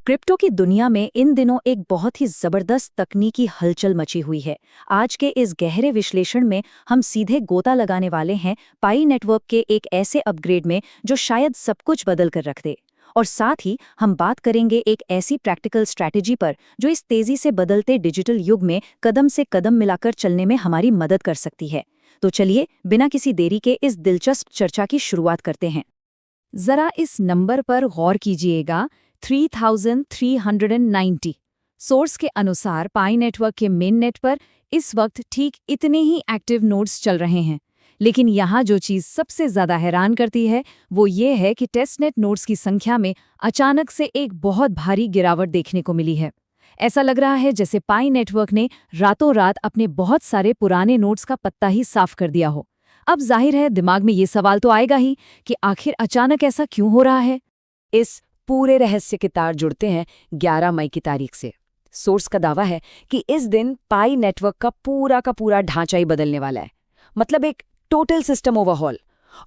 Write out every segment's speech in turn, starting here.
Crypto की दुनिया में इन दिनों एक बहुत ही जबरदस्त तकनीकी हलचल मची हुई है। आज के इस गहरे विश्लेषण में हम सीधे गोता लगाने वाले हैं पाई नेटवर्क के एक ऐसे अपग्रेड में जो शायद सब कुछ बदल कर रख दे। और साथ ही हम बात करेंगे एक ऐसी प्रैक्टिकल स्ट्रैटेजी पर जो इस तेजी से बदलते डिजिटल युग में कदम से कदम मिलाकर चलने में हमारी मदद कर सकती है। तो चलिए बिना किसी देरी के इस दिलचस्प चर्चा की शुरुआत करते हैं। जरा इस नंबर पर गौर कीजिएगा, 3390। सोर्स के अनुसार पाई नेटवर्क के मेन नेट पर इस वक्त ठीक इतने ही एक्टिव नोड्स चल रहे हैं। लेकिन यहाँ जो चीज़ सबसे ज़्यादा हैरान करती है वो ये है कि टेस्टनेट नोड्स की संख्या में अचानक से एक बहुत भारी गिरावट देखने को मिली है। ऐसा लग रहा है जैसे पाई नेटवर्क ने रातों रात अपने बहुत सारे पुराने नोड्स का पत्ता ही साफ कर दिया हो। अब जाहिर है दिमाग में ये सवाल तो आएगा ही कि आखिर अचानक ऐसा क्यों हो रहा है। इस पूरे रहस्य के तार जुड़ते हैं 11 मई की तारीख से। सोर्स का दावा है कि इस दिन पाई नेटवर्क का पूरा ढांचा ही बदलने वाला है, मतलब एक टोटल सिस्टम ओवरहॉल।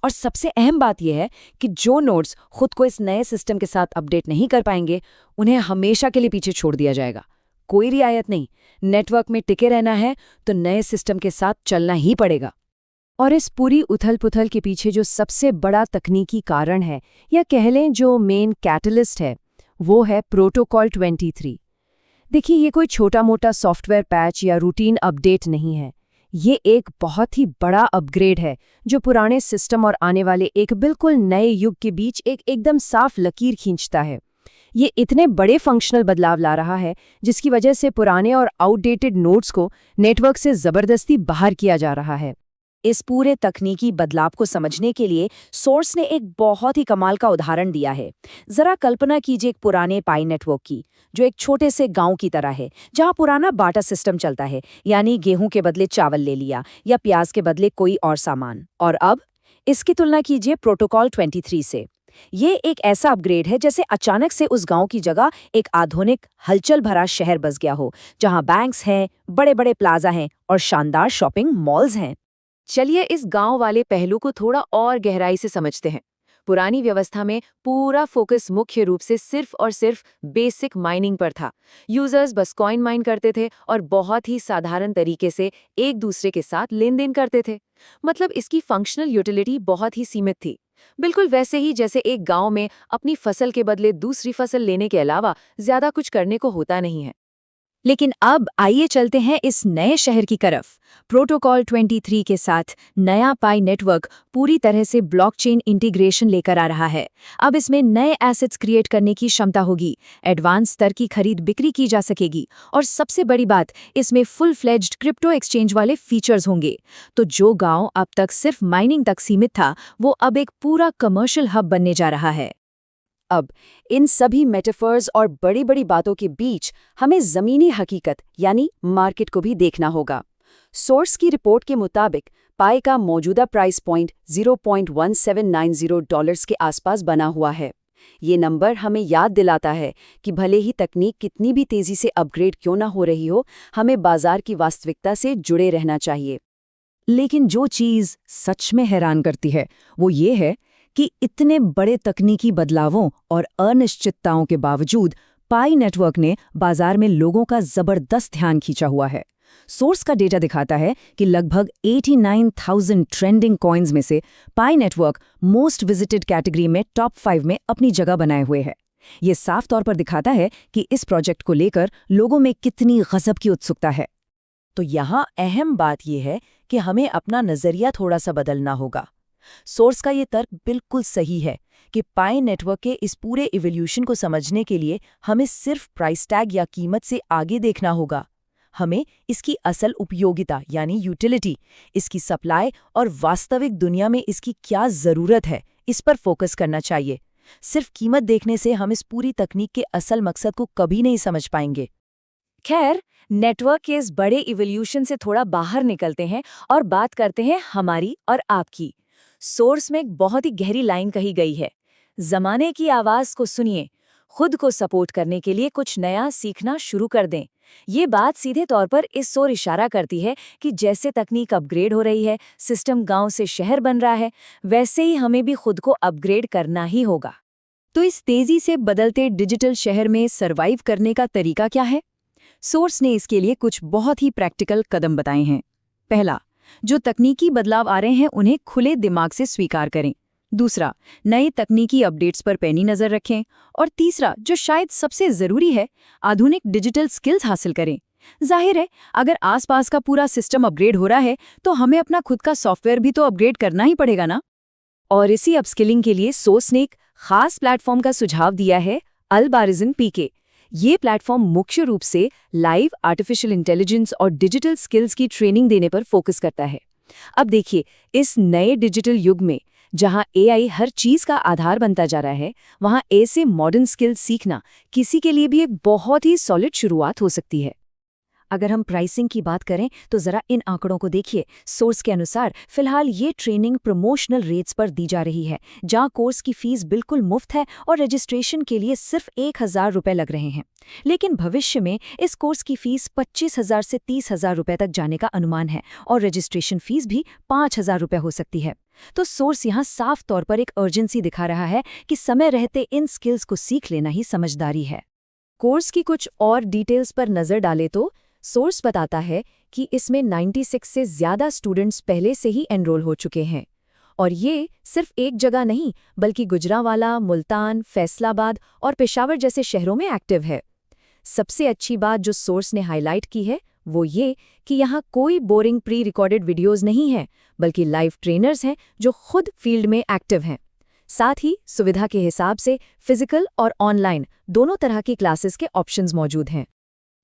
और सबसे अहम बात यह है कि जो नोड्स खुद को इस नए सिस्टम के साथ अपडेट नहीं कर पाएंगे, उन्हें हमेशा के लिए पीछे छोड़ दिया जाएगा। कोई रियायत नहीं, नेटवर्क में टिके रहना है तो नए सिस्टम के साथ चलना ही पड़ेगा। और इस पूरी उथल-पुथल के पीछे जो सबसे बड़ा तकनीकी कारण है, या कह लें जो मेन कैटलिस्ट है, वो है प्रोटोकॉल 23। देखिए, ये कोई छोटा-मोटा सॉफ्टवेयर पैच या रूटीन अपडेट नहीं है। ये एक बहुत ही बड़ा अपग्रेड है जो पुराने सिस्टम और आने वाले एक बिल्कुल नए युग के बीच एक एकदम साफ लकीर खींचता है। ये इतने बड़े फंक्शनल बदलाव ला रहा है जिसकी वजह से पुराने और आउटडेटेड नोड्स को नेटवर्क से जबरदस्ती बाहर किया जा रहा है। इस पूरे तकनीकी बदलाव को समझने के लिए सोर्स ने एक बहुत ही कमाल का उदाहरण दिया है। जरा कल्पना कीजिए एक पुराने पाई नेटवर्क की, जो एक छोटे से गांव की तरह है, जहां पुराना बाटा सिस्टम चलता है, यानी गेहूं के बदले चावल ले लिया या प्याज के बदले कोई और सामान। और अब इसकी तुलना कीजिए प्रोटोकॉल 23 से। ये एक ऐसा अपग्रेड है जैसे अचानक से उस गांव की जगह एक आधुनिक हलचल भरा शहर बस गया हो, जहां बैंक्स हैं, बड़े बड़े प्लाजा हैं और शानदार शॉपिंग मॉल्स हैं। चलिए इस गांव वाले पहलू को थोड़ा और गहराई से समझते हैं। पुरानी व्यवस्था में पूरा फोकस मुख्य रूप से सिर्फ और सिर्फ बेसिक माइनिंग पर था। यूजर्स बस कॉइन माइन करते थे और बहुत ही साधारण तरीके से एक दूसरे के साथ लेन देन करते थे। मतलब इसकी फंक्शनल यूटिलिटी बहुत ही सीमित थी, बिल्कुल वैसे ही जैसे एक गांव में अपनी फसल के बदले दूसरी फसल लेने के अलावा ज्यादा कुछ करने को होता नहीं है। लेकिन अब आइए चलते हैं इस नए शहर की तरफ। प्रोटोकॉल 23 के साथ नया पाई नेटवर्क पूरी तरह से ब्लॉकचेन इंटीग्रेशन लेकर आ रहा है। अब इसमें नए एसेट्स क्रिएट करने की क्षमता होगी, एडवांस स्तर की खरीद बिक्री की जा सकेगी और सबसे बड़ी बात, इसमें फुल फ्लेज्ड क्रिप्टो एक्सचेंज वाले फीचर्स होंगे। तो जो गांव अब तक सिर्फ माइनिंग तक सीमित था, वो अब एक पूरा कमर्शियल हब बनने जा रहा है। अब इन सभी मेटाफर्स और बड़ी बड़ी बातों के बीच हमें ज़मीनी हकीकत यानी मार्केट को भी देखना होगा। सोर्स की रिपोर्ट के मुताबिक पाई का मौजूदा प्राइस पॉइंट $0.1790 के आसपास बना हुआ है। ये नंबर हमें याद दिलाता है कि भले ही तकनीक कितनी भी तेज़ी से अपग्रेड क्यों ना हो रही हो, हमें बाजार की वास्तविकता से जुड़े रहना चाहिए। लेकिन जो चीज़ सच में हैरान करती है वो ये है कि इतने बड़े तकनीकी बदलावों और अनिश्चितताओं के बावजूद पाई नेटवर्क ने बाजार में लोगों का जबरदस्त ध्यान खींचा हुआ है। सोर्स का डेटा दिखाता है कि लगभग 89,000 ट्रेंडिंग कॉइन्स में से पाई नेटवर्क मोस्ट विजिटेड कैटेगरी में टॉप 5 में अपनी जगह बनाए हुए है। ये साफ तौर पर दिखाता है कि इस प्रोजेक्ट को लेकर लोगों में कितनी गजब की उत्सुकता है। तो यहाँ अहम बात यह है कि हमें अपना नजरिया थोड़ा सा बदलना होगा। सोर्स का ये तर्क बिल्कुल सही है कि पाई नेटवर्क के इस पूरे इवोल्यूशन को समझने के लिए हमें सिर्फ प्राइस टैग या कीमत से आगे देखना होगा। हमें इसकी असल उपयोगिता यानी यूटिलिटी, इसकी सप्लाई और वास्तविक दुनिया में इसकी क्या ज़रूरत है, इस पर फोकस करना चाहिए। सिर्फ कीमत देखने से हम इस पूरी तकनीक के असल मकसद को कभी नहीं समझ पाएंगे। खैर, नेटवर्क के इस बड़े इवोल्यूशन से थोड़ा बाहर निकलते हैं और बात करते हैं हमारी और आपकी। सोर्स में एक बहुत ही गहरी लाइन कही गई है, जमाने की आवाज को सुनिए, खुद को सपोर्ट करने के लिए कुछ नया सीखना शुरू कर दें। ये बात सीधे तौर पर इस ओर इशारा करती है कि जैसे तकनीक अपग्रेड हो रही है, सिस्टम गांव से शहर बन रहा है, वैसे ही हमें भी खुद को अपग्रेड करना ही होगा। तो इस तेजी से बदलते डिजिटल शहर में सर्वाइव करने का तरीका क्या है? सोर्स ने इसके लिए कुछ बहुत ही प्रैक्टिकल कदम बताए हैं। पहला, जो तकनीकी बदलाव आ रहे हैं उन्हें खुले दिमाग से स्वीकार करें। दूसरा, नए तकनीकी अपडेट्स पर पैनी नजर रखें। और तीसरा, जो शायद सबसे जरूरी है, आधुनिक डिजिटल स्किल्स हासिल करें। जाहिर है, अगर आसपास का पूरा सिस्टम अपग्रेड हो रहा है तो हमें अपना खुद का सॉफ्टवेयर भी तो अपग्रेड करना ही पड़ेगा ना। और इसी अपस्किलिंग के लिए सोर्स ने एक खास प्लेटफॉर्म का सुझाव दिया है, अल्बारिजन पीके। ये प्लेटफॉर्म मुख्य रूप से लाइव आर्टिफिशियल इंटेलिजेंस और डिजिटल स्किल्स की ट्रेनिंग देने पर फोकस करता है। अब देखिए, इस नए डिजिटल युग में जहां एआई हर चीज का आधार बनता जा रहा है, वहां ऐसे मॉडर्न स्किल्स सीखना किसी के लिए भी एक बहुत ही सॉलिड शुरुआत हो सकती है। अगर हम प्राइसिंग की बात करें तो जरा इन आंकड़ों को देखिए। सोर्स के अनुसार फिलहाल ये ट्रेनिंग प्रमोशनल रेट्स पर दी जा रही है, जहां कोर्स की फीस बिल्कुल मुफ्त है और रजिस्ट्रेशन के लिए सिर्फ 1,000 रुपए लग रहे हैं। लेकिन भविष्य में इस कोर्स की फीस 25,000 से 30,000 रुपए तक जाने का अनुमान है और रजिस्ट्रेशन फीस भी 5,000 रुपए हो सकती है। तो सोर्स यहाँ साफ तौर पर एक अर्जेंसी दिखा रहा है कि समय रहते इन स्किल्स को सीख लेना ही समझदारी है। कोर्स की कुछ और डिटेल्स पर नजर डालें तो सोर्स बताता है कि इसमें 96 से ज्यादा स्टूडेंट्स पहले से ही एनरोल हो चुके हैं। और ये सिर्फ एक जगह नहीं, बल्कि गुजरांवाला, मुल्तान, फैसलाबाद और पेशावर जैसे शहरों में एक्टिव है। सबसे अच्छी बात जो सोर्स ने हाईलाइट की है वो ये कि यहाँ कोई बोरिंग प्री रिकॉर्डेड वीडियोज़ नहीं है, बल्कि लाइव ट्रेनर्स हैं जो खुद फील्ड में एक्टिव हैं। साथ ही सुविधा के हिसाब से फिजिकल और ऑनलाइन दोनों तरह की क्लासेस के ऑप्शंस मौजूद हैं।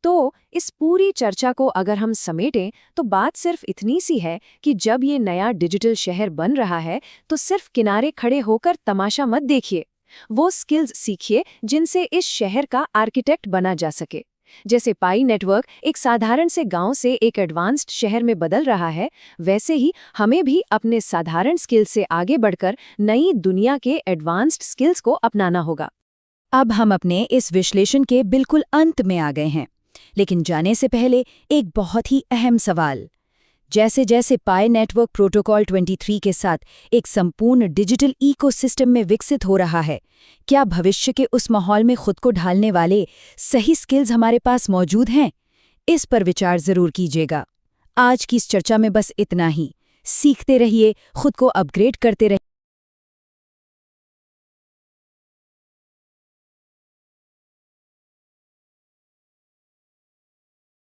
तो इस पूरी चर्चा को अगर हम समेटें तो बात सिर्फ इतनी सी है कि जब ये नया डिजिटल शहर बन रहा है तो सिर्फ किनारे खड़े होकर तमाशा मत देखिए। वो स्किल्स सीखिए जिनसे इस शहर का आर्किटेक्ट बना जा सके। जैसे पाई नेटवर्क एक साधारण से गांव से एक एडवांस्ड शहर में बदल रहा है, वैसे ही हमें भी अपने साधारण स्किल्स से आगे बढ़कर नई दुनिया के एडवांस्ड स्किल्स को अपनाना होगा। अब हम अपने इस विश्लेषण के बिल्कुल अंत में आ गए हैं, लेकिन जाने से पहले एक बहुत ही अहम सवाल। जैसे जैसे पाई नेटवर्क प्रोटोकॉल 23 के साथ एक संपूर्ण डिजिटल इकोसिस्टम में विकसित हो रहा है, क्या भविष्य के उस माहौल में खुद को ढालने वाले सही स्किल्स हमारे पास मौजूद हैं? इस पर विचार जरूर कीजिएगा। आज की इस चर्चा में बस इतना ही। सीखते रहिए, खुद को अपग्रेड करते रहिए।